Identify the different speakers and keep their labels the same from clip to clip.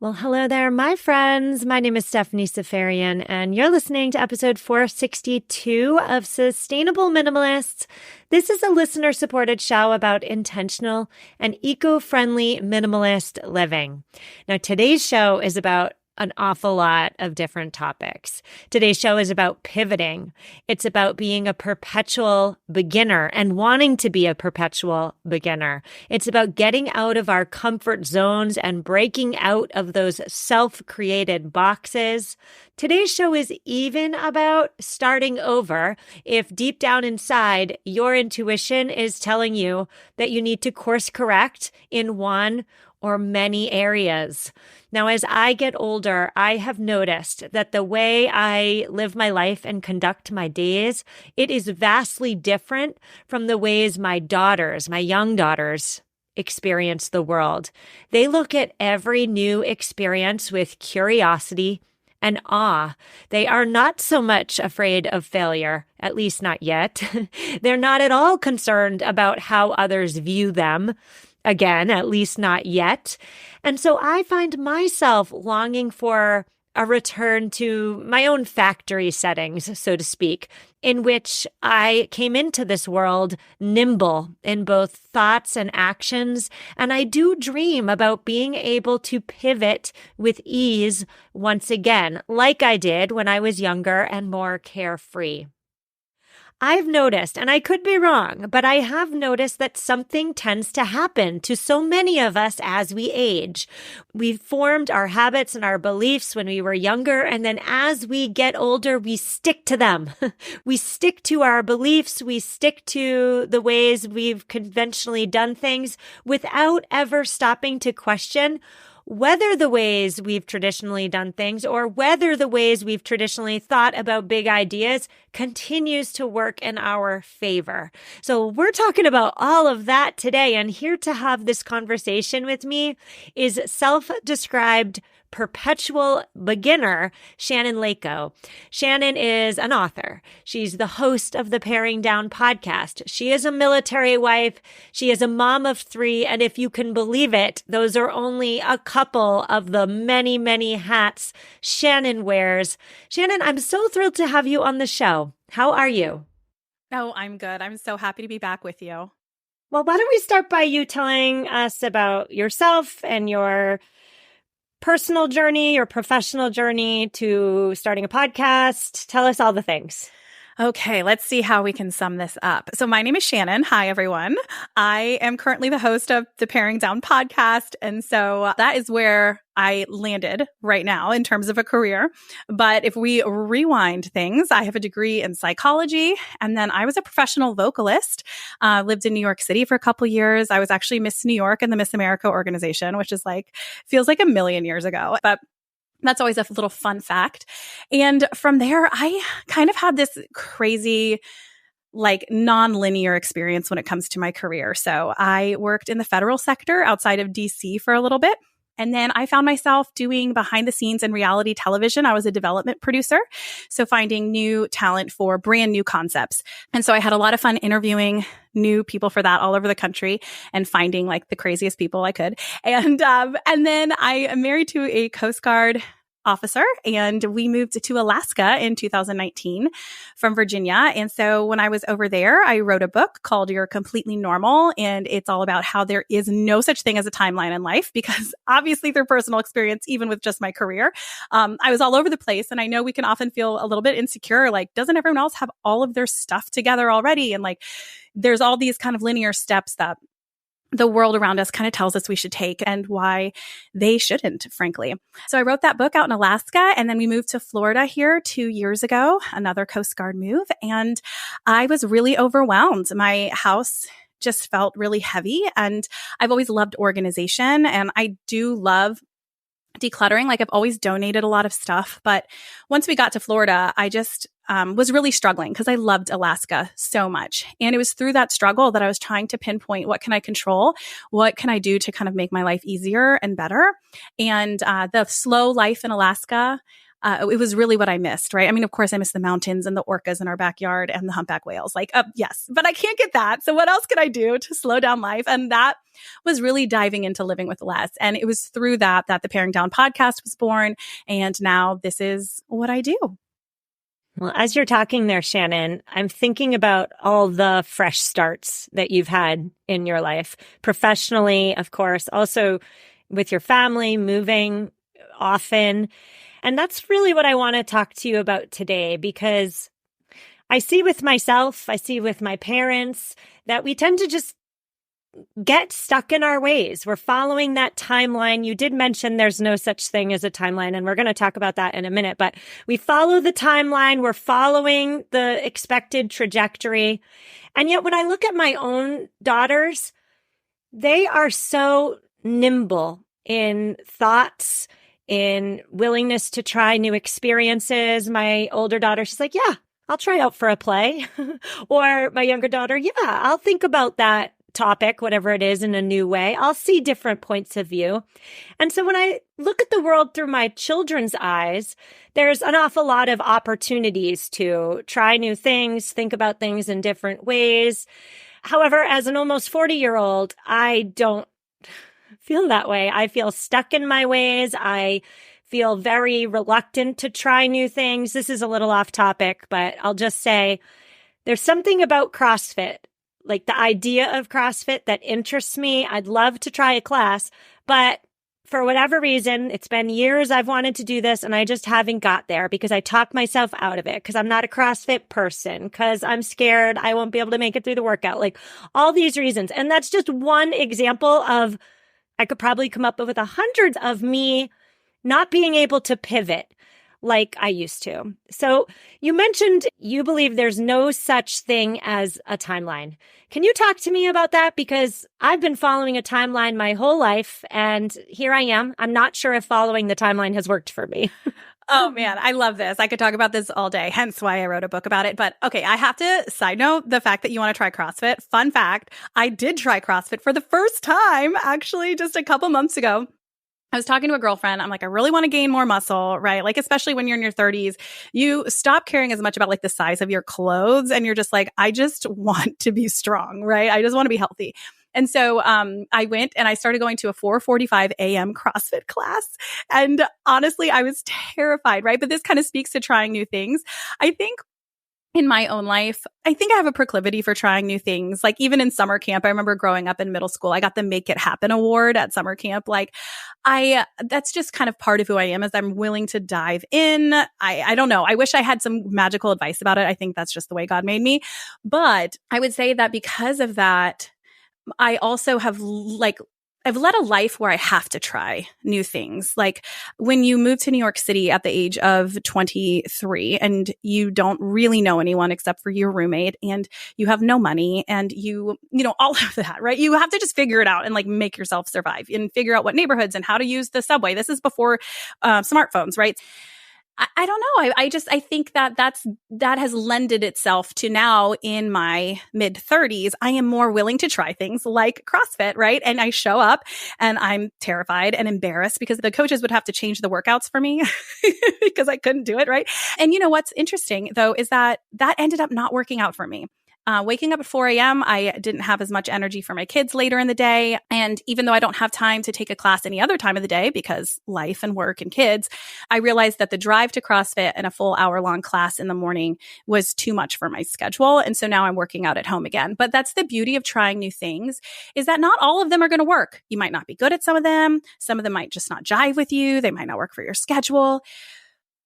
Speaker 1: Well, hello there, my friends. My name is Stephanie Safarian, and you're listening to episode 462 of Sustainable Minimalists. This is a listener-supported show about intentional and eco-friendly minimalist living. Now, today's show is about an awful lot of different topics. Today's show is about pivoting. It's about being a perpetual beginner and wanting to be a perpetual beginner. It's about getting out of our comfort zones and breaking out of those self-created boxes. Today's show is even about starting over if deep down inside your intuition is telling you that you need to course correct in one or many areas. Now, as I get older, I have noticed that the way I live my life and conduct my days, it is vastly different from the ways my young daughters, experience the world. They look at every new experience with curiosity and awe. They are not so much afraid of failure, at least not yet. They're not at all concerned about how others view them. Again, at least not yet. And so I find myself longing for a return to my own factory settings, so to speak, in which I came into this world nimble in both thoughts and actions. And I do dream about being able to pivot with ease once again, like I did when I was younger and more carefree. I've noticed, and I could be wrong, but I have noticed that something tends to happen to so many of us as we age. We've formed our habits and our beliefs when we were younger, and then as we get older, we stick to them. We stick to our beliefs. We stick to the ways we've conventionally done things without ever stopping to question whether the ways we've traditionally done things or whether the ways we've traditionally thought about big ideas continues to work in our favor. So we're talking about all of that today, and here to have this conversation with me is self-described perpetual beginner, Shannon Lako. Shannon is an author. She's the host of the Paring Down podcast. She is a military wife. She is a mom of 3. And if you can believe it, those are only a couple of the many, many hats Shannon wears. Shannon, I'm so thrilled to have you on the show. How are you?
Speaker 2: Oh, I'm good. I'm so happy to be back with you.
Speaker 1: Well, why don't we start by you telling us about yourself and your personal journey, your professional journey to starting a podcast. Tell us all the things.
Speaker 2: Okay, let's see how we can sum this up. So my name is Shannon. Hi, everyone. I am currently the host of the Paring Down podcast. And so that is where I landed right now in terms of a career. But if we rewind things, I have a degree in psychology, and then I was a professional vocalist, lived in New York City for a couple years. I was actually Miss New York in the Miss America organization, which is feels like a million years ago. But that's always a little fun fact. And from there, I kind of had this crazy, non-linear experience when it comes to my career. So I worked in the federal sector outside of DC for a little bit. And then I found myself doing behind the scenes in reality television. I was a development producer, so finding new talent for brand new concepts. And so I had a lot of fun interviewing new people for that all over the country and finding the craziest people I could. And then I am married to a Coast Guard officer, and we moved to Alaska in 2019 from Virginia. And so when I was over there, I wrote a book called You're Completely Normal. And it's all about how there is no such thing as a timeline in life, because obviously through personal experience, even with just my career, I was all over the place. And I know we can often feel a little bit insecure. Doesn't everyone else have all of their stuff together already? And there's all these kind of linear steps that the world around us kind of tells us we should take, and why they shouldn't, frankly. So I wrote that book out in Alaska, and then we moved to Florida here 2 years ago, another Coast Guard move. And I was really overwhelmed. My house just felt really heavy, and I've always loved organization, and I do love decluttering. I've always donated a lot of stuff. But once we got to Florida, I just was really struggling because I loved Alaska so much. And it was through that struggle that I was trying to pinpoint, what can I control? What can I do to kind of make my life easier and better? And the slow life in Alaska it was really what I missed, right? I mean, of course, I miss the mountains and the orcas in our backyard and the humpback whales. Like, yes, but I can't get that. So what else can I do to slow down life? And that was really diving into living with less. And it was through that the Paring Down podcast was born. And now this is what I do.
Speaker 1: Well, as you're talking there, Shannon, I'm thinking about all the fresh starts that you've had in your life, professionally, of course, also with your family, moving often. And that's really what I want to talk to you about today, because I see with myself, I see with my parents that we tend to just get stuck in our ways. We're following that timeline. You did mention there's no such thing as a timeline, and we're going to talk about that in a minute, but we follow the timeline. We're following the expected trajectory. And yet when I look at my own daughters, they are so nimble in thoughts, in willingness to try new experiences. My older daughter, she's like, yeah, I'll try out for a play. Or my younger daughter, yeah, I'll think about that topic, whatever it is, in a new way. I'll see different points of view. And so when I look at the world through my children's eyes, there's an awful lot of opportunities to try new things, think about things in different ways. However, as an almost 40-year-old, I don't feel that way. I feel stuck in my ways. I feel very reluctant to try new things. This is a little off topic, but I'll just say there's something about CrossFit, like the idea of CrossFit, that interests me. I'd love to try a class, but for whatever reason, it's been years I've wanted to do this and I just haven't got there because I talk myself out of it because I'm not a CrossFit person, because I'm scared I won't be able to make it through the workout, like all these reasons. And that's just one example of, I could probably come up with 100 of me not being able to pivot like I used to. So you mentioned you believe there's no such thing as a timeline. Can you talk to me about that? Because I've been following a timeline my whole life, and here I am. I'm not sure if following the timeline has worked for me.
Speaker 2: Oh man, I love this. I could talk about this all day, hence why I wrote a book about it. But okay, I have to side note the fact that you want to try CrossFit. Fun fact, I did try CrossFit for the first time, actually, just a couple months ago. I was talking to a girlfriend. I'm like, I really want to gain more muscle, right? Like, especially when you're in your 30s, you stop caring as much about like the size of your clothes. And you're just like, I just want to be strong, right? I just want to be healthy. And so I went and I started going to a 4:45 a.m. CrossFit class. And honestly, I was terrified, right? But this kind of speaks to trying new things. I think in my own life, I think I have a proclivity for trying new things. Like even in summer camp, I remember growing up in middle school, I got the Make It Happen award at summer camp. Like that's just kind of part of who I am, is I'm willing to dive in. I don't know. I wish I had some magical advice about it. I think that's just the way God made me. But I would say that because of that, I also have I've led a life where I have to try new things. Like when you move to New York City at the age of 23 and you don't really know anyone except for your roommate and you have no money and you know, all of that, right? You have to just figure it out and like make yourself survive and figure out what neighborhoods and how to use the subway. This is before smartphones, right? I don't know. I think that has lended itself to now in my mid 30s, I am more willing to try things like CrossFit, right? And I show up and I'm terrified and embarrassed because the coaches would have to change the workouts for me because I couldn't do it, right? And you know what's interesting though is that ended up not working out for me. Waking up at 4 a.m., I didn't have as much energy for my kids later in the day. And even though I don't have time to take a class any other time of the day because life and work and kids, I realized that the drive to CrossFit and a full hour-long class in the morning was too much for my schedule. And so now I'm working out at home again. But that's the beauty of trying new things, is that not all of them are going to work. You might not be good at some of them. Some of them might just not jive with you. They might not work for your schedule.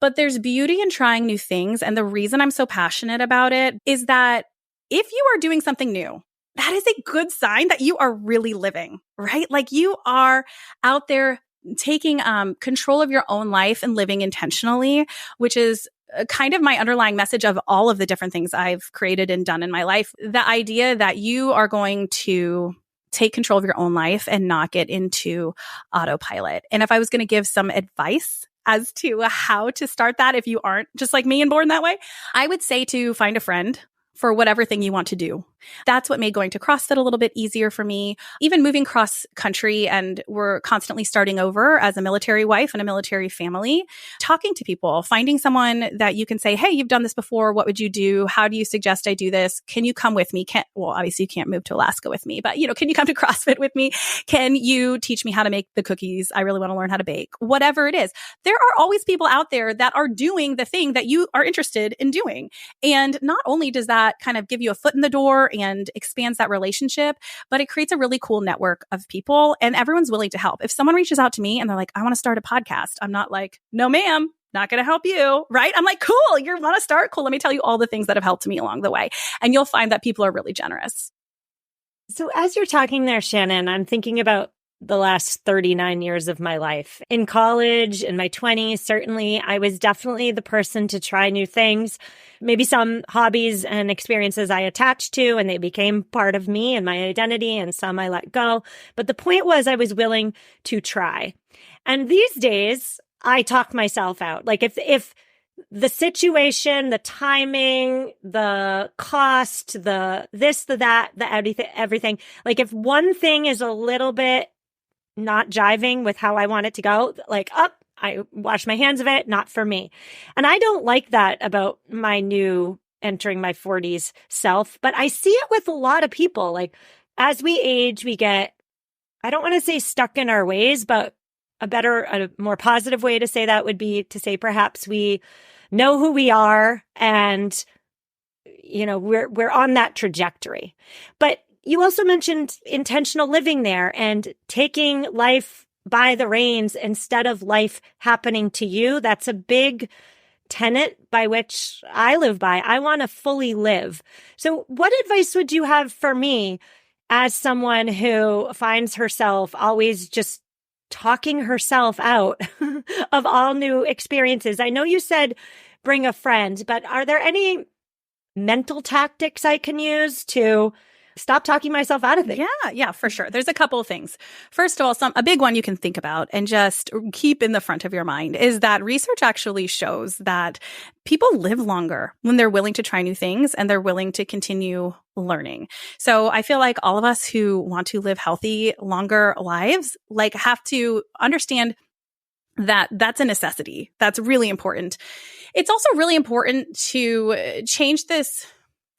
Speaker 2: But there's beauty in trying new things. And the reason I'm so passionate about it is that if you are doing something new, that is a good sign that you are really living, right? Like you are out there taking control of your own life and living intentionally, which is kind of my underlying message of all of the different things I've created and done in my life. The idea that you are going to take control of your own life and not get into autopilot. And if I was going to give some advice as to how to start that, if you aren't just like me and born that way, I would say to find a friend for whatever thing you want to do. That's what made going to CrossFit a little bit easier for me. Even moving cross country, and we're constantly starting over as a military wife and a military family, talking to people, finding someone that you can say, hey, you've done this before. What would you do? How do you suggest I do this? Can you come with me? Well, obviously you can't move to Alaska with me, but can you come to CrossFit with me? Can you teach me how to make the cookies? I really want to learn how to bake. Whatever it is. There are always people out there that are doing the thing that you are interested in doing. And not only does that kind of give you a foot in the door and expands that relationship, but it creates a really cool network of people, and everyone's willing to help. If someone reaches out to me and they're like, I want to start a podcast, I'm not like, no, ma'am, not going to help you, right? I'm like, cool, you want to start? Cool. Let me tell you all the things that have helped me along the way. And you'll find that people are really generous.
Speaker 1: So as you're talking there, Shannon, I'm thinking about the last 39 years of my life. In college, in my 20s, certainly, I was definitely the person to try new things. Maybe some hobbies and experiences I attached to, and they became part of me and my identity, and some I let go. But the point was I was willing to try. And these days, I talk myself out. Like if the situation, the timing, the cost, the this, the that, the everything, like if one thing is a little bit not jiving with how I want it to go, like, I wash my hands of it, not for me. And I don't like that about my new entering my 40s self, but I see it with a lot of people. Like as we age, we get, I don't want to say stuck in our ways, but a more positive way to say that would be to say perhaps we know who we are and, we're on that trajectory. But you also mentioned intentional living there and taking life by the reins instead of life happening to you. That's a big tenet by which I live by. I want to fully live. So what advice would you have for me as someone who finds herself always just talking herself out of all new experiences? I know you said bring a friend, but are there any mental tactics I can use to stop talking myself out of it?
Speaker 2: Yeah, for sure. There's a couple of things. First of all, a big one you can think about and just keep in the front of your mind is that research actually shows that people live longer when they're willing to try new things and they're willing to continue learning. So I feel like all of us who want to live healthy, longer lives, have to understand that that's a necessity. That's really important. It's also really important to change this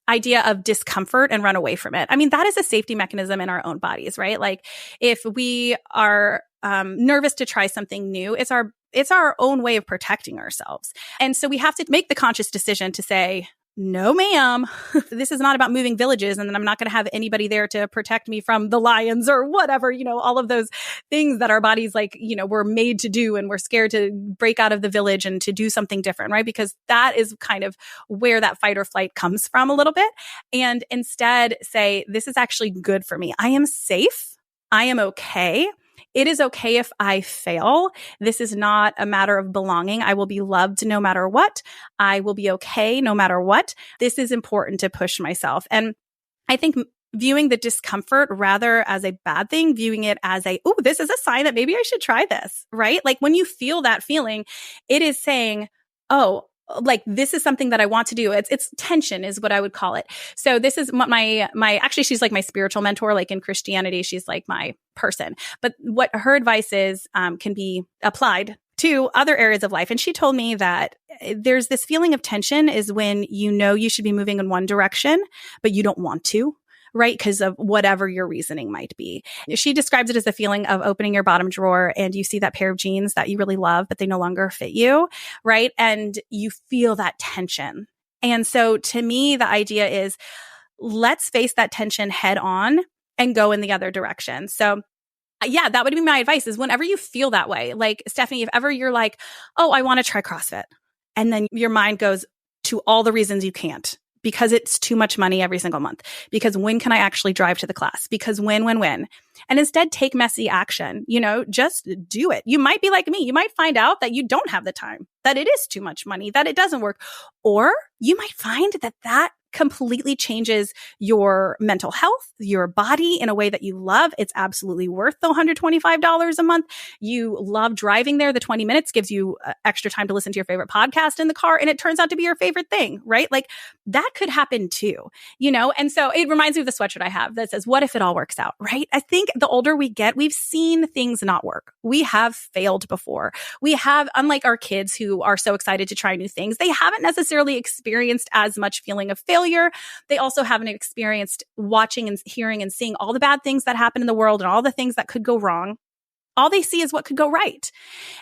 Speaker 2: idea of discomfort and run away from it. I mean, that is a safety mechanism in our own bodies, right? Like if we are nervous to try something new, it's our own way of protecting ourselves. And so we have to make the conscious decision to say, no, ma'am, this is not about moving villages. And then I'm not going to have anybody there to protect me from the lions or whatever, all of those things that our bodies we're made to do. And we're scared to break out of the village and to do something different, right? Because that is kind of where that fight or flight comes from a little bit. And instead say, this is actually good for me. I am safe. I am okay. It is okay if I fail. This is not a matter of belonging. I will be loved no matter what. I will be okay no matter what. This is important to push myself. And I think viewing the discomfort rather as a bad thing, viewing it as this is a sign that maybe I should try this, right? Like when you feel that feeling, it is saying, this is something that I want to do. It's tension is what I would call it. So this is what actually, she's like my spiritual mentor, like in Christianity, she's like my person. But what her advice is, can be applied to other areas of life. And she told me that there's this feeling of tension is when you should be moving in one direction, but you don't want to. Right? Because of whatever your reasoning might be. She describes it as the feeling of opening your bottom drawer and you see that pair of jeans that you really love, but they no longer fit you, right? And you feel that tension. And so to me, the idea is let's face that tension head on and go in the other direction. So yeah, that would be my advice is whenever you feel that way, like Stephanie, if ever you're like, I want to try CrossFit. And then your mind goes to all the reasons you can't. Because it's too much money every single month. Because when can I actually drive to the class? Because when? And instead take messy action, just do it. You might be like me. You might find out that you don't have the time, that it is too much money, that it doesn't work. Or you might find that completely changes your mental health, your body in a way that you love. It's absolutely worth the $125 a month. You love driving there. The 20 minutes gives you extra time to listen to your favorite podcast in the car, and it turns out to be your favorite thing, right? Like that could happen too, you know? And so it reminds me of the sweatshirt I have that says, what if it all works out, right? I think the older we get, we've seen things not work. We have failed before. We have, unlike our kids who are so excited to try new things, they haven't necessarily experienced as much feeling of failure. They also haven't experienced watching and hearing and seeing all the bad things that happen in the world and all the things that could go wrong. All they see is what could go right.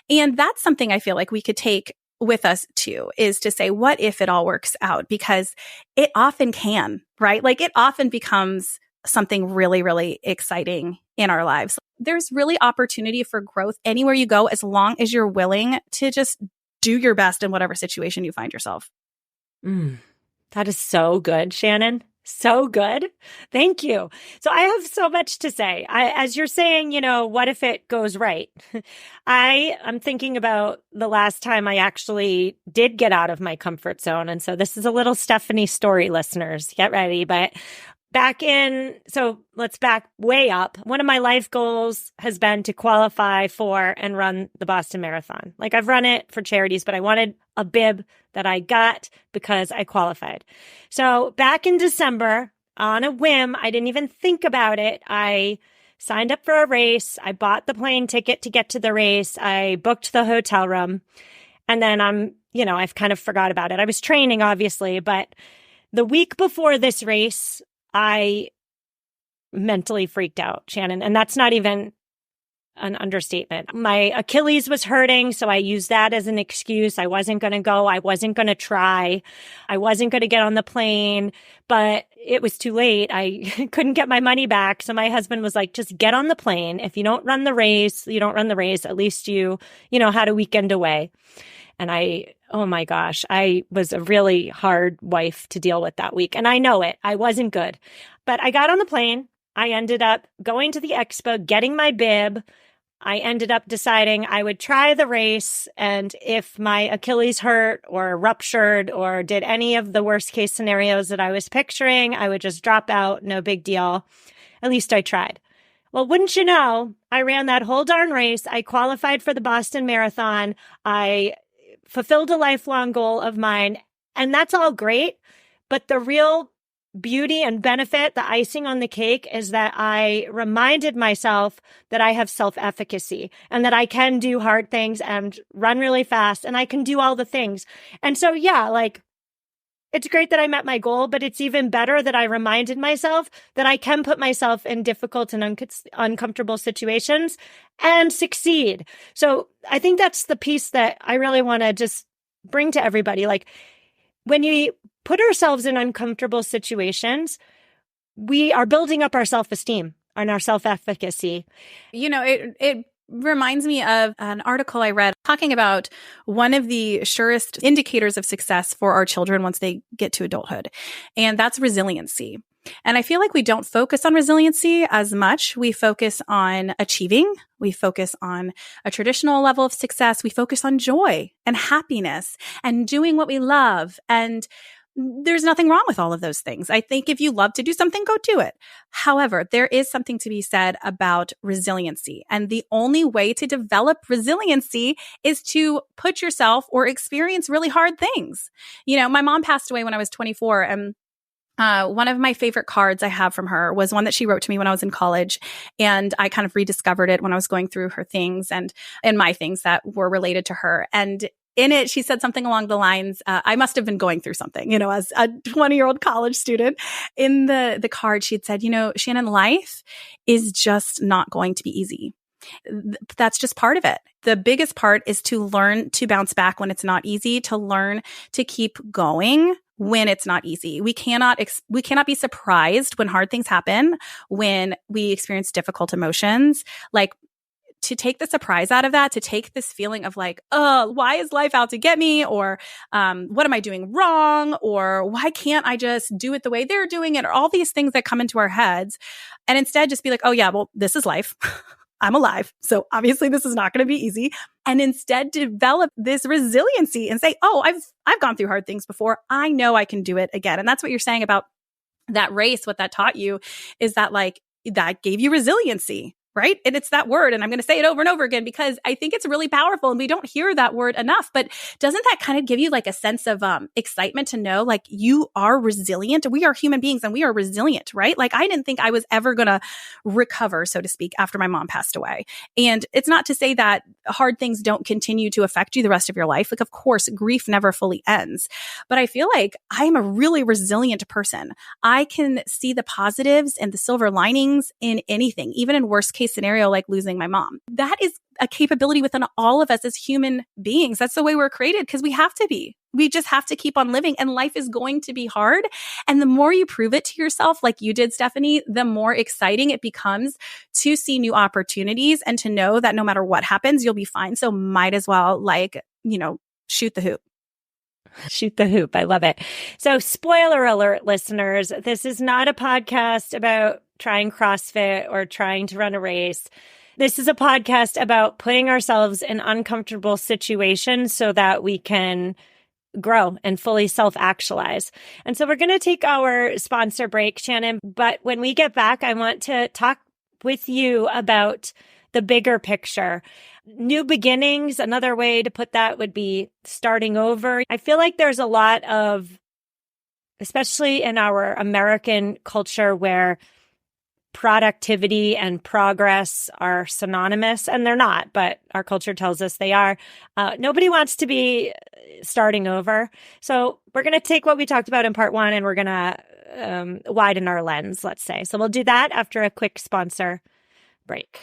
Speaker 2: And that's something I feel like we could take with us too, is to say, what if it all works out? Because it often can, right? Like it often becomes something really, really exciting in our lives. There's really opportunity for growth anywhere you go, as long as you're willing to just do your best in whatever situation you find yourself.
Speaker 1: That is so good, Shannon. So good. Thank you. So I have so much to say. As you're saying, you know, what if it goes right? I'm thinking about the last time I actually did get out of my comfort zone. And so this is a little Stephanie story, listeners. Get ready. But let's back way up. One of my life goals has been to qualify for and run the Boston Marathon. Like I've run it for charities, but I wanted a bib that I got because I qualified. So back in December, on a whim, I didn't even think about it. I signed up for a race. I bought the plane ticket to get to the race. I booked the hotel room. And then I've kind of forgot about it. I was training, obviously, but the week before this race, I mentally freaked out, Shannon, and that's not even an understatement. My Achilles was hurting, so I used that as an excuse. I wasn't going to go. I wasn't going to try. I wasn't going to get on the plane, but it was too late. I couldn't get my money back. So my husband was like, just get on the plane. If you don't run the race, you don't run the race. At least you had a weekend away. And oh my gosh, I was a really hard wife to deal with that week. And I know it. I wasn't good. But I got on the plane. I ended up going to the expo, getting my bib. I ended up deciding I would try the race. And if my Achilles hurt or ruptured or did any of the worst case scenarios that I was picturing, I would just drop out. No big deal. At least I tried. Well, wouldn't you know, I ran that whole darn race. I qualified for the Boston Marathon. I fulfilled a lifelong goal of mine. And that's all great. But the real beauty and benefit, the icing on the cake, is that I reminded myself that I have self-efficacy and that I can do hard things and run really fast and I can do all the things. And so, yeah, like it's great that I met my goal, but it's even better that I reminded myself that I can put myself in difficult and uncomfortable situations and succeed. So I think that's the piece that I really want to just bring to everybody. Like when you put ourselves in uncomfortable situations, we are building up our self-esteem and our self-efficacy.
Speaker 2: You know, it reminds me of an article I read talking about one of the surest indicators of success for our children once they get to adulthood, and that's resiliency. And I feel like we don't focus on resiliency as much. We focus on achieving. We focus on a traditional level of success. We focus on joy and happiness and doing what we love. And there's nothing wrong with all of those things. I think if you love to do something, go do it. However, there is something to be said about resiliency. And the only way to develop resiliency is to put yourself or experience really hard things. You know, my mom passed away when I was 24, and one of my favorite cards I have from her was one that she wrote to me when I was in college. And I kind of rediscovered it when I was going through her things and my things that were related to her. And in it, she said something along the lines, I must have been going through something, you know, as a 20-year-old college student. In the card, she'd said, you know, Shannon, life is just not going to be easy. That's just part of it. The biggest part is to learn to bounce back when it's not easy, to learn to keep going when it's not easy. We cannot be surprised when hard things happen, when we experience difficult emotions. Like, to take the surprise out of that, to take this feeling of like, oh, why is life out to get me? Or what am I doing wrong? Or why can't I just do it the way they're doing it? Or all these things that come into our heads. And instead just be like, oh yeah, well, this is life. I'm alive. So obviously this is not going to be easy. And instead develop this resiliency and say, oh, I've gone through hard things before. I know I can do it again. And that's what you're saying about that race. What that taught you is that like, that gave you resiliency. Right? And it's that word. And I'm going to say it over and over again because I think it's really powerful and we don't hear that word enough. But doesn't that kind of give you like a sense of excitement to know like you are resilient? We are human beings and we are resilient, right? Like I didn't think I was ever going to recover, so to speak, after my mom passed away. And it's not to say that hard things don't continue to affect you the rest of your life. Like, of course, grief never fully ends. But I feel like I'm a really resilient person. I can see the positives and the silver linings in anything, even in worst case scenario like losing my mom. That is a capability within all of us as human beings. That's the way we're created because we have to be. We just have to keep on living and life is going to be hard. And the more you prove it to yourself, like you did, Stephanie, the more exciting it becomes to see new opportunities and to know that no matter what happens, you'll be fine. So might as well shoot the hoop.
Speaker 1: Shoot the hoop. I love it. So spoiler alert, listeners, this is not a podcast about trying CrossFit or trying to run a race. This is a podcast about putting ourselves in uncomfortable situations so that we can grow and fully self-actualize. And so we're going to take our sponsor break, Shannon. But when we get back, I want to talk with you about the bigger picture. New beginnings, another way to put that would be starting over. I feel like there's a lot of, especially in our American culture, where productivity and progress are synonymous, and they're not, but our culture tells us they are. Nobody wants to be starting over. So we're going to take what we talked about in part one and we're going to widen our lens, let's say. So we'll do that after a quick sponsor break.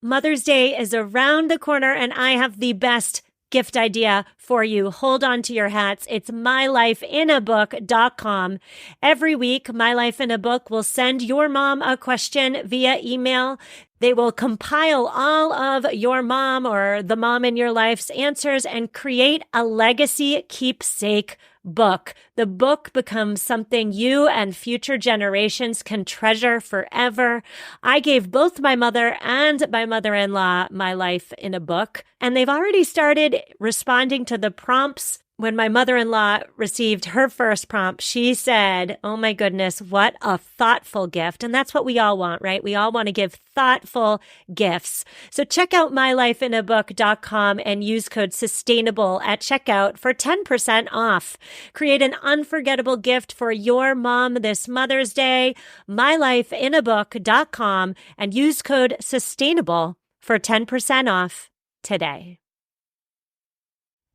Speaker 1: Mother's Day is around the corner and I have the best gift idea for you. Hold on to your hats. It's mylifeinabook.com. Every week, My Life in a Book will send your mom a question via email. They will compile all of your mom or the mom in your life's answers and create a legacy keepsake book. The book becomes something you and future generations can treasure forever. I gave both my mother and my mother-in-law My Life in a Book, and they've already started responding to the prompts. When my mother-in-law received her first prompt, she said, oh my goodness, what a thoughtful gift. And that's what we all want, right? We all want to give thoughtful gifts. So check out mylifeinabook.com and use code SUSTAINABLE at checkout for 10% off. Create an unforgettable gift for your mom this Mother's Day. mylifeinabook.com and use code SUSTAINABLE for 10% off today.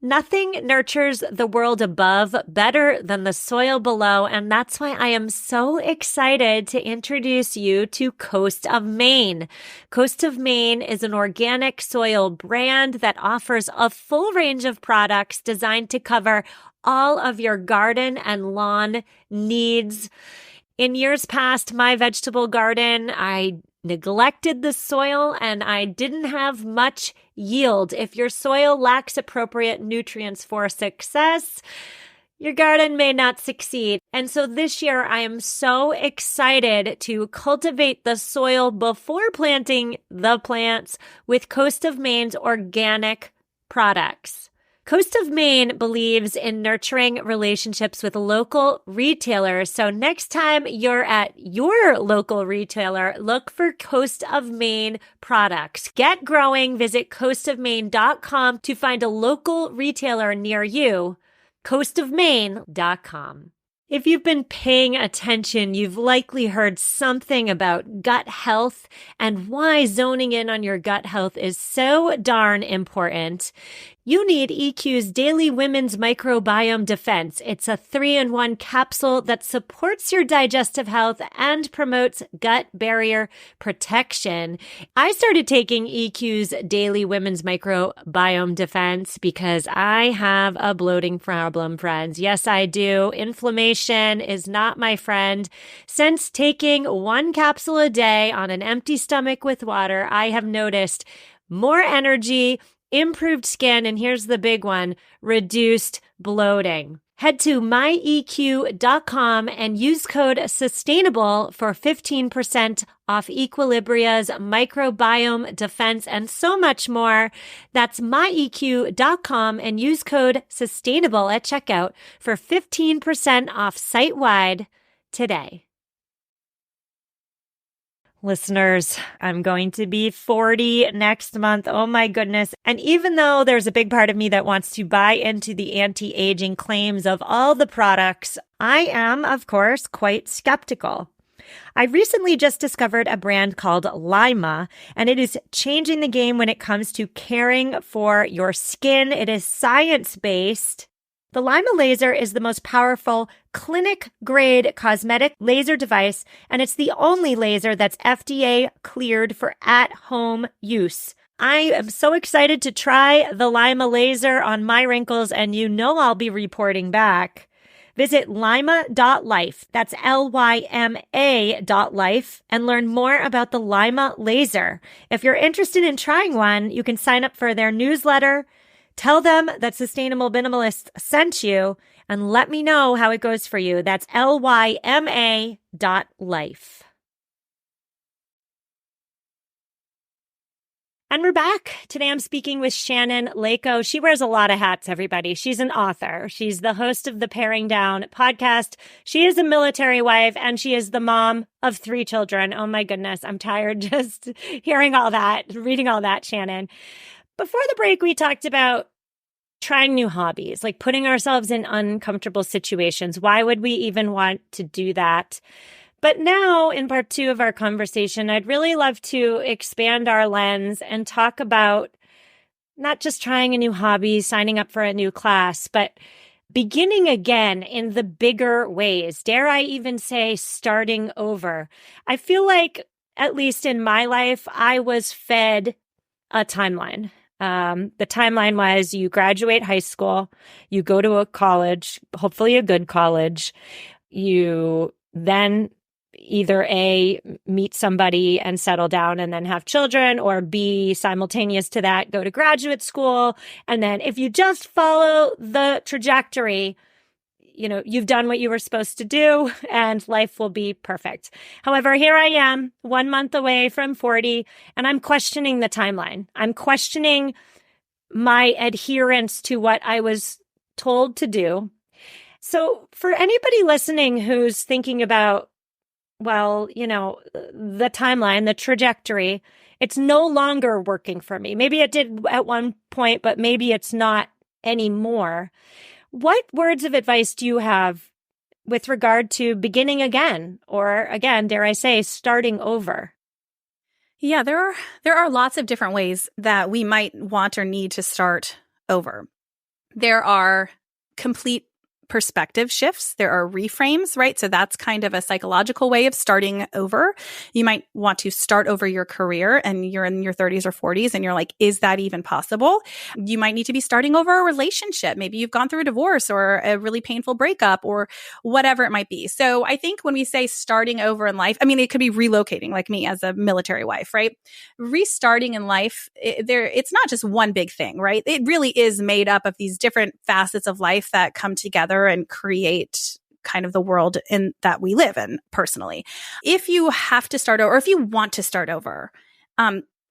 Speaker 1: Nothing nurtures the world above better than the soil below, and that's why I am so excited to introduce you to Coast of Maine. Coast of Maine is an organic soil brand that offers a full range of products designed to cover all of your garden and lawn needs. In years past, my vegetable garden, I neglected the soil and I didn't have much yield. If your soil lacks appropriate nutrients for success, your garden may not succeed. And so this year, I am so excited to cultivate the soil before planting the plants with Coast of Maine's organic products. Coast of Maine believes in nurturing relationships with local retailers. So next time you're at your local retailer, look for Coast of Maine products. Get growing. Visit coastofmaine.com to find a local retailer near you. coastofmaine.com. If you've been paying attention, you've likely heard something about gut health and why zoning in on your gut health is so darn important. You need EQ's Daily Women's Microbiome Defense. It's a 3-in-1 capsule that supports your digestive health and promotes gut barrier protection. I started taking EQ's Daily Women's Microbiome Defense because I have a bloating problem, friends. Yes, I do. Inflammation is not my friend. Since taking 1 capsule a day on an empty stomach with water, I have noticed more energy, improved skin, and here's the big one, reduced bloating. Head to myeq.com and use code SUSTAINABLE for 15% off Equilibria's microbiome defense and so much more. That's myeq.com and use code SUSTAINABLE at checkout for 15% off site-wide today. Listeners, I'm going to be 40 next month. Oh my goodness. And even though there's a big part of me that wants to buy into the anti-aging claims of all the products, I am, of course, quite skeptical. I recently just discovered a brand called Lima, and it is changing the game when it comes to caring for your skin. It is science-based. The Lima laser is the most powerful clinic-grade cosmetic laser device, and it's the only laser that's FDA cleared for at-home use. I am so excited to try the Lima laser on my wrinkles, and you know I'll be reporting back. Visit lima.life, that's LYMA.life, and learn more about the Lima laser. If you're interested in trying one, you can sign up for their newsletter. Tell them that Sustainable Minimalist sent you and let me know how it goes for you. That's LYMA.life. And we're back. Today I'm speaking with Shannon Lako. She wears a lot of hats, everybody. She's an author. She's the host of the Paring Down podcast. She is a military wife, and she is the mom of 3 children. Oh my goodness. I'm tired just hearing all that, reading all that, Shannon. Before the break, we talked about trying new hobbies, like putting ourselves in uncomfortable situations. Why would we even want to do that? But now, in part 2 of our conversation, I'd really love to expand our lens and talk about not just trying a new hobby, signing up for a new class, but beginning again in the bigger ways. Dare I even say starting over? I feel like, at least in my life, I was fed a timeline. The timeline was you graduate high school, you go to a college, hopefully a good college. You then either A, meet somebody and settle down and then have children, or B, simultaneous to that, go to graduate school. And then if you just follow the trajectory, you've done what you were supposed to do and life will be perfect. However, here I am 1 month away from 40 and I'm questioning the timeline. I'm questioning my adherence to what I was told to do. So for anybody listening who's thinking about, the timeline, the trajectory, it's no longer working for me. Maybe it did at one point, but maybe it's not anymore. What words of advice do you have with regard to beginning again, or again, dare I say, starting over?
Speaker 2: Yeah, there are lots of different ways that we might want or need to start over. There are complete perspective shifts. There are reframes, right? So that's kind of a psychological way of starting over. You might want to start over your career and you're in your 30s or 40s and you're like, is that even possible? You might need to be starting over a relationship. Maybe you've gone through a divorce or a really painful breakup or whatever it might be. So I think when we say starting over in life, it could be relocating, like me as a military wife, right? Restarting in life, it's not just one big thing, right? It really is made up of these different facets of life that come together and create kind of the world in that we live in personally. If you have to start over, or if you want to start over,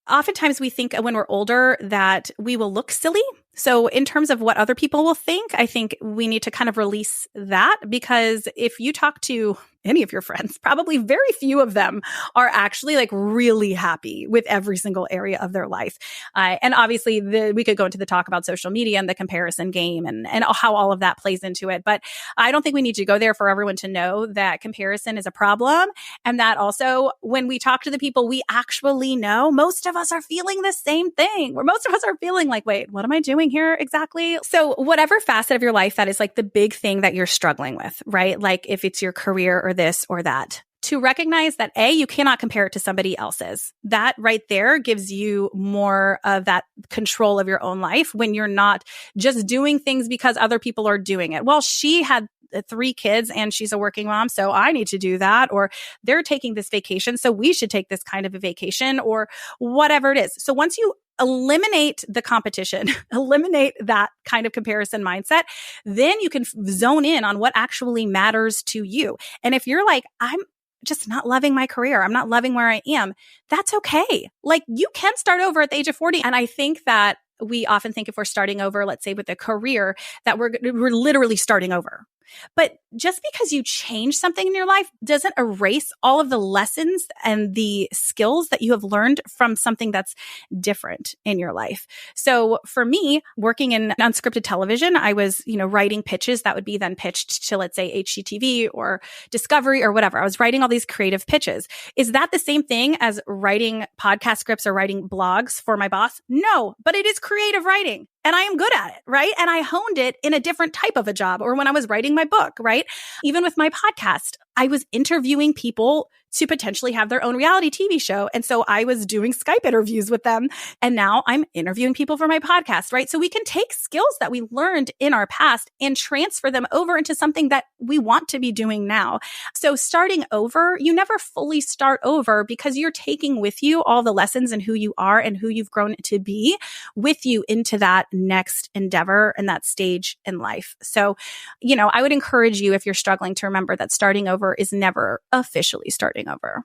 Speaker 2: oftentimes we think when we're older that we will look silly. So in terms of what other people will think, I think we need to kind of release that, because if you talk to any of your friends, probably very few of them are actually like really happy with every single area of their life. And obviously we could go into the talk about social media and the comparison game and how all of that plays into it. But I don't think we need to go there for everyone to know that comparison is a problem. And that also when we talk to the people we actually know, most of us are feeling the same thing, where most of us are feeling like, wait, what am I doing here exactly? So whatever facet of your life that is like the big thing that you're struggling with, right? Like if it's your career or this or that, to recognize that A, you cannot compare it to somebody else's. That right there gives you more of that control of your own life when you're not just doing things because other people are doing it. Well, she had 3 kids and she's a working mom, so I need to do that. Or they're taking this vacation, so we should take this kind of a vacation, or whatever it is. So once you eliminate the competition, eliminate that kind of comparison mindset. Then you can zone in on what actually matters to you. And if you're like, I'm just not loving my career, I'm not loving where I am, that's okay. Like, you can start over at the age of 40. And I think that we often think if we're starting over, let's say with a career, that we're literally starting over. But just because you change something in your life doesn't erase all of the lessons and the skills that you have learned from something that's different in your life. So for me, working in unscripted television, I was, writing pitches that would be then pitched to, let's say, HGTV or Discovery or whatever. I was writing all these creative pitches. Is that the same thing as writing podcast scripts or writing blogs for my boss? No, but it is creative writing. And I am good at it, right? And I honed it in a different type of a job, or when I was writing my book, right? Even with my podcast, I was interviewing people to potentially have their own reality TV show. And so I was doing Skype interviews with them. And now I'm interviewing people for my podcast, right? So we can take skills that we learned in our past and transfer them over into something that we want to be doing now. So starting over, you never fully start over because you're taking with you all the lessons and who you are and who you've grown to be with you into that next endeavor and that stage in life. So, I would encourage you, if you're struggling, to remember that starting over is never officially starting over.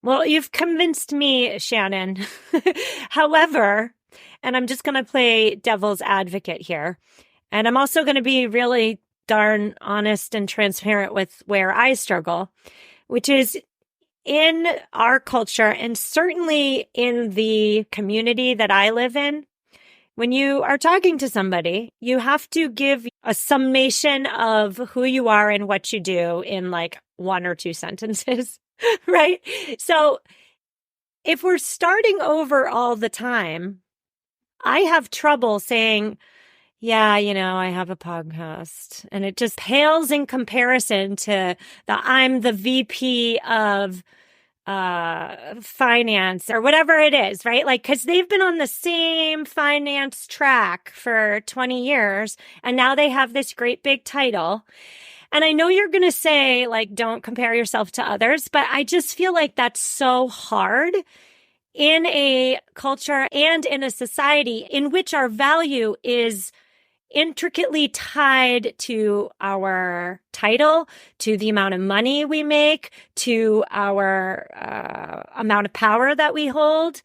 Speaker 1: Well, you've convinced me, Shannon. However, and I'm just going to play devil's advocate here, and I'm also going to be really darn honest and transparent with where I struggle, which is in our culture and certainly in the community that I live in. When you are talking to somebody, you have to give a summation of who you are and what you do in like 1 or 2 sentences, right? So if we're starting over all the time, I have trouble saying, yeah, I have a podcast, and it just pales in comparison to I'm the VP of finance or whatever it is, right? Like, cause they've been on the same finance track for 20 years and now they have this great big title. And I know you're going to say like, don't compare yourself to others, but I just feel like that's so hard in a culture and in a society in which our value is intricately tied to our title, to the amount of money we make, to our amount of power that we hold.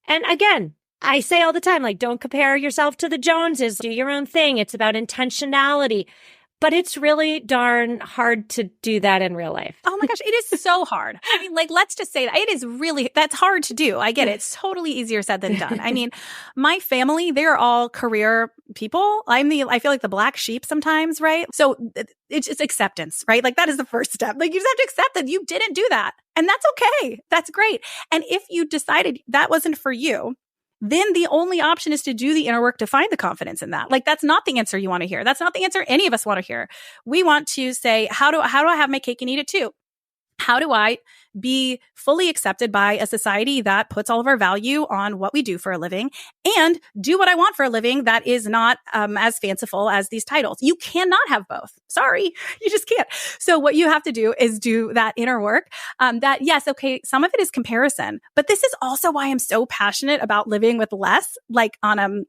Speaker 1: And again, I say all the time, like, don't compare yourself to the Joneses. Do your own thing. It's about intentionality. But it's really darn hard to do that in real life.
Speaker 2: Oh my gosh, it is so hard. I mean, like, let's just say that it is really, that's hard to do. I get it. It's totally easier said than done. I mean, my family, they're all career people. I feel like the black sheep sometimes, right? So it's just acceptance, right? Like, that is the first step. Like, you just have to accept that you didn't do that. And that's okay. That's great. And if you decided that wasn't for you, then the only option is to do the inner work to find the confidence in that. Like, that's not the answer you want to hear. That's not the answer any of us want to hear. We want to say, how do I have my cake and eat it too? How do I be fully accepted by a society that puts all of our value on what we do for a living and do what I want for a living that is not as fanciful as these titles? You cannot have both. Sorry, you just can't. So what you have to do is do that inner work. That, yes, okay, some of it is comparison, but this is also why I'm so passionate about living with less, like on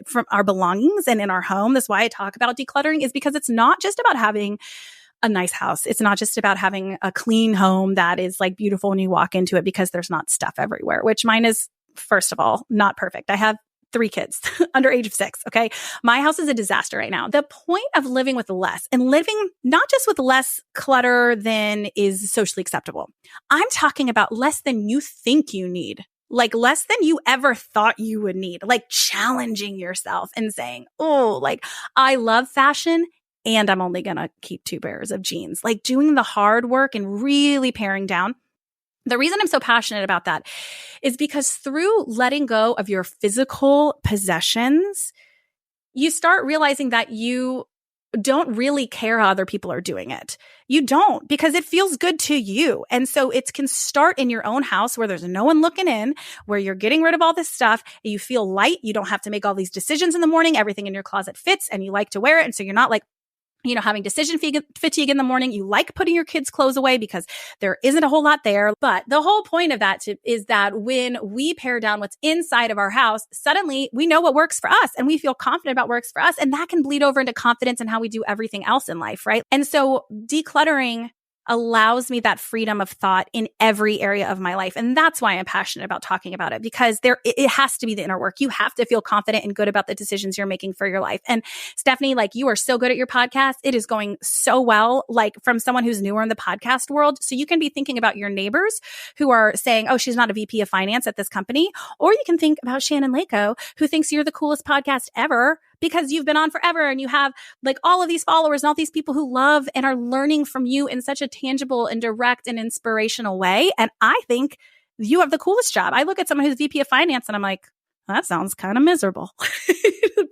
Speaker 2: from our belongings and in our home. That's why I talk about decluttering, is because it's not just about having a nice house. It's not just about having a clean home that is like beautiful when you walk into it because there's not stuff everywhere, which mine is, first of all, not perfect. I have 3 kids under age of 6. Okay. My house is a disaster right now. The point of living with less, and living not just with less clutter than is socially acceptable. I'm talking about less than you think you need. Like, less than you ever thought you would need, like challenging yourself and saying, oh, like, I love fashion and I'm only going to keep 2 pairs of jeans. Like, doing the hard work and really paring down. The reason I'm so passionate about that is because through letting go of your physical possessions, you start realizing that you don't really care how other people are doing it. You don't, because it feels good to you. And so it can start in your own house where there's no one looking in, where you're getting rid of all this stuff. You feel light. You don't have to make all these decisions in the morning. Everything in your closet fits and you like to wear it. And so you're not like having decision fatigue in the morning. You like putting your kids' clothes away because there isn't a whole lot there. But the whole point of that is that when we pare down what's inside of our house, suddenly we know what works for us and we feel confident about what works for us. And that can bleed over into confidence in how we do everything else in life, right? And so decluttering allows me that freedom of thought in every area of my life. And that's why I'm passionate about talking about it, because it has to be the inner work. You have to feel confident and good about the decisions you're making for your life. And Stephanie, like, you are so good at your podcast. It is going so well, like, from someone who's newer in the podcast world. So you can be thinking about your neighbors who are saying, oh, she's not a VP of finance at this company. Or you can think about Shannon Lako, who thinks you're the coolest podcast ever, because you've been on forever and you have like all of these followers and all these people who love and are learning from you in such a tangible and direct and inspirational way. And I think you have the coolest job. I look at someone who's VP of finance and I'm like, that sounds kind of miserable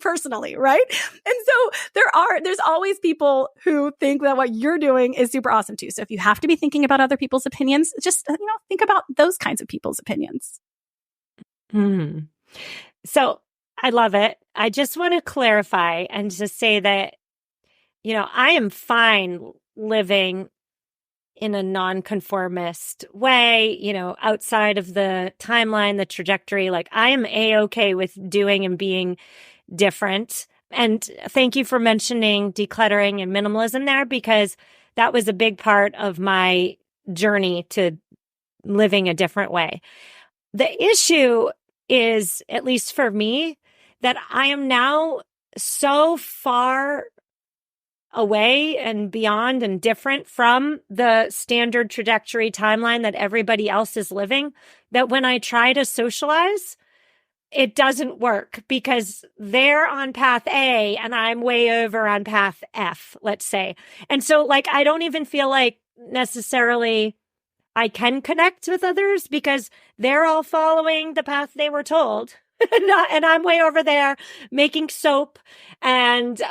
Speaker 2: personally, right? And so there's always people who think that what you're doing is super awesome too. So if you have to be thinking about other people's opinions, just, think about those kinds of people's opinions.
Speaker 1: So I love it. I just want to clarify and just say that, I am fine living in a nonconformist way, outside of the timeline, the trajectory. Like, I am A-okay with doing and being different. And thank you for mentioning decluttering and minimalism there, because that was a big part of my journey to living a different way. The issue is, at least for me, that I am now so far away and beyond and different from the standard trajectory timeline that everybody else is living, that when I try to socialize, it doesn't work because they're on path A and I'm way over on path F, let's say. And so, like, I don't even feel like necessarily I can connect with others because they're all following the path they were told. And I'm way over there making soap and,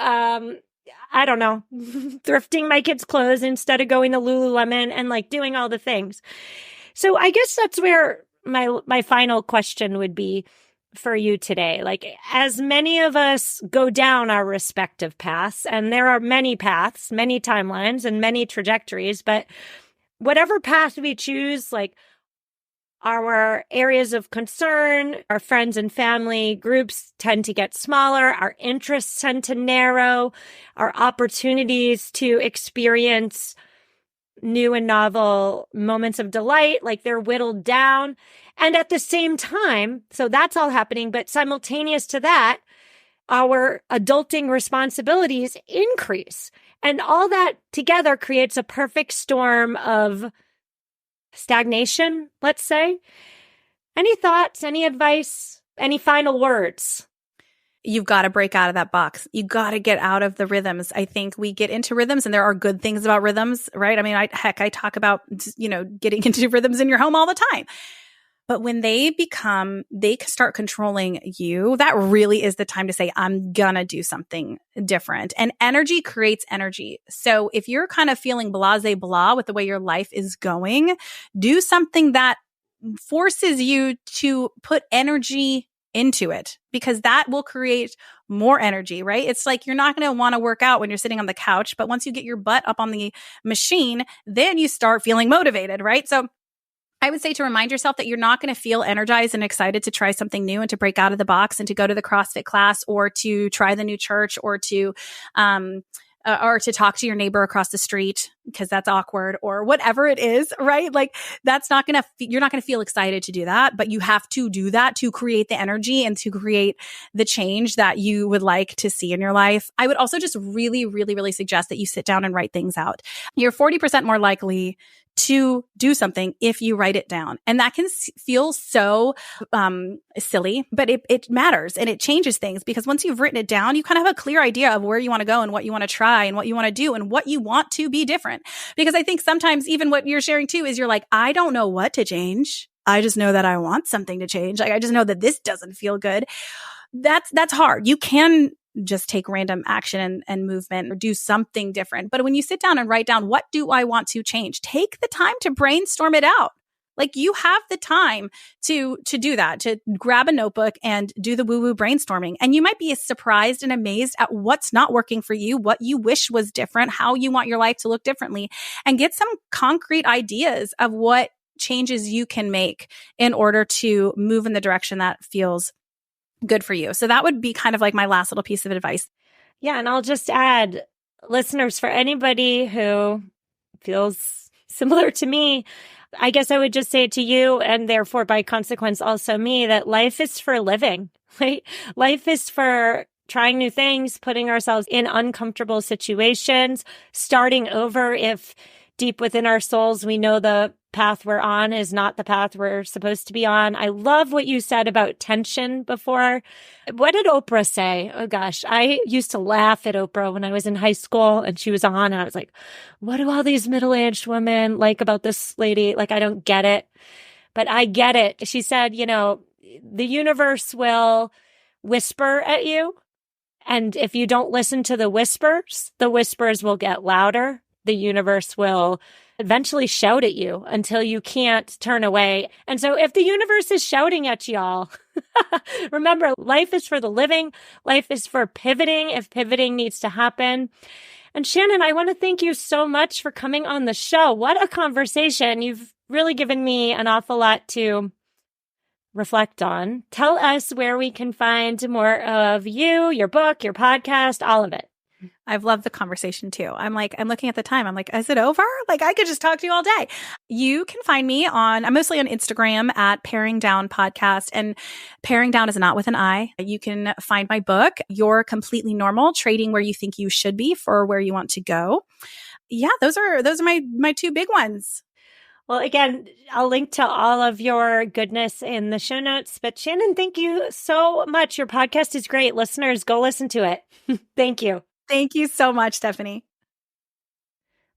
Speaker 1: I don't know, thrifting my kids' clothes instead of going to Lululemon and like doing all the things. So I guess that's where my final question would be for you today. Like, as many of us go down our respective paths, and there are many paths, many timelines, and many trajectories, but whatever path we choose, like, our areas of concern, our friends and family groups tend to get smaller. Our interests tend to narrow. Our opportunities to experience new and novel moments of delight, like, they're whittled down. And at the same time, so that's all happening, but simultaneous to that, our adulting responsibilities increase. And all that together creates a perfect storm of stagnation, let's say. Any thoughts, any advice, any final words?
Speaker 2: You've got to break out of that box. You got to get out of the rhythms. I think we get into rhythms, and there are good things about rhythms, right? I mean, I talk about, getting into rhythms in your home all the time. But when they can start controlling you, that really is the time to say, I'm gonna do something different. And energy creates energy. So if you're kind of feeling blase blah with the way your life is going, do something that forces you to put energy into it, because that will create more energy, right? It's like, you're not going to want to work out when you're sitting on the couch, but once you get your butt up on the machine, then you start feeling motivated, right? So I would say to remind yourself that you're not going to feel energized and excited to try something new and to break out of the box and to go to the CrossFit class or to try the new church or to talk to your neighbor across the street because that's awkward or whatever it is, right? Like, that's not going to, you're not going to feel excited to do that, but you have to do that to create the energy and to create the change that you would like to see in your life. I would also just really, really, really suggest that you sit down and write things out. You're 40% more likely to do something if you write it down. And that can feel so silly, but it matters and it changes things, because once you've written it down, you kind of have a clear idea of where you want to go and what you want to try and what you want to do and what you want to be different. Because I think sometimes even what you're sharing too is you're like, I don't know what to change. I just know that I want something to change. Like, I just know that this doesn't feel good. That's hard. You can just take random action and movement or do something different. But when you sit down and write down, what do I want to change? Take the time to brainstorm it out. Like you have the time to do that, to grab a notebook and do the woo-woo brainstorming. And you might be surprised and amazed at what's not working for you, what you wish was different, how you want your life to look differently, and get some concrete ideas of what changes you can make in order to move in the direction that feels good for you. So that would be kind of like my last little piece of advice.
Speaker 1: Yeah. And I'll just add, listeners, for anybody who feels similar to me, I guess I would just say to you, and therefore by consequence also me, that life is for living, right? Life is for trying new things, putting ourselves in uncomfortable situations, starting over if deep within our souls we know the path we're on is not the path we're supposed to be on. I love what you said about tension before. What did Oprah say? Oh gosh, I used to laugh at Oprah when I was in high school and she was on and I was like, what do all these middle-aged women like about this lady? Like, I don't get it, but I get it. She said, the universe will whisper at you. And if you don't listen to the whispers will get louder. The universe will eventually shout at you until you can't turn away. And so if the universe is shouting at y'all, remember, life is for the living. Life is for pivoting if pivoting needs to happen. And Shannon, I want to thank you so much for coming on the show. What a conversation. You've really given me an awful lot to reflect on. Tell us where we can find more of you, your book, your podcast, all of it.
Speaker 2: I've loved the conversation too. I'm looking at the time. I'm like, is it over? Like I could just talk to you all day. You can find me I'm mostly on Instagram at Paring Down Podcast, and Paring Down is not with an I. You can find my book, You're Completely Normal, Trading Where You Think You Should Be for Where You Want to Go. Yeah, those are my two big ones.
Speaker 1: Well, again, I'll link to all of your goodness in the show notes. But Shannon, thank you so much. Your podcast is great. Listeners, go listen to it. Thank you.
Speaker 2: Thank you so much, Stephanie.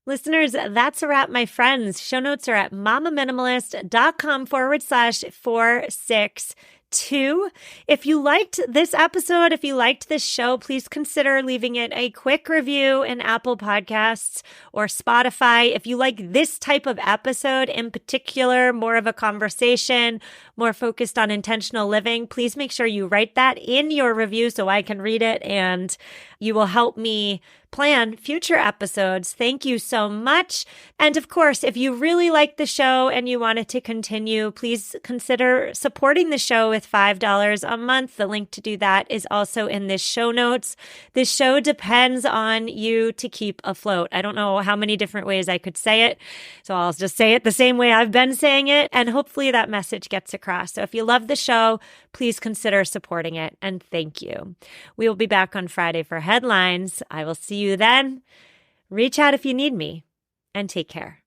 Speaker 1: Listeners, that's a wrap, my friends. Show notes are at mamaminimalist.com/462. If you liked this episode, if you liked this show, please consider leaving it a quick review in Apple Podcasts or Spotify. If you like this type of episode in particular, more of a conversation, more focused on intentional living, please make sure you write that in your review so I can read it and you will help me plan future episodes. Thank you so much. And of course, if you really like the show and you want it to continue, please consider supporting the show with $5 a month. The link to do that is also in this show notes. This show depends on you to keep afloat. I don't know how many different ways I could say it, so I'll just say it the same way I've been saying it, and hopefully that message gets across. So if you love the show, please consider supporting it, and thank you. We will be back on Friday for headlines. I will see you then. Reach out if you need me, and take care.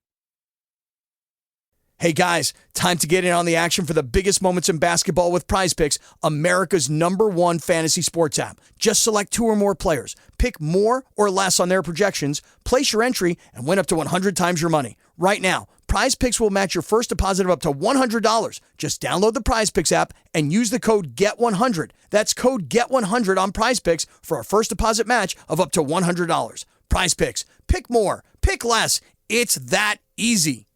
Speaker 3: Hey guys, time to get in on the action for the biggest moments in basketball with PrizePicks, America's #1 fantasy sports app. Just select 2 or more players, pick more or less on their projections, place your entry, and win up to 100 times your money. Right now, PrizePicks will match your first deposit of up to $100. Just download the PrizePicks app and use the code GET100. That's code GET100 on PrizePicks for a first deposit match of up to $100. PrizePicks, pick more, pick less. It's that easy.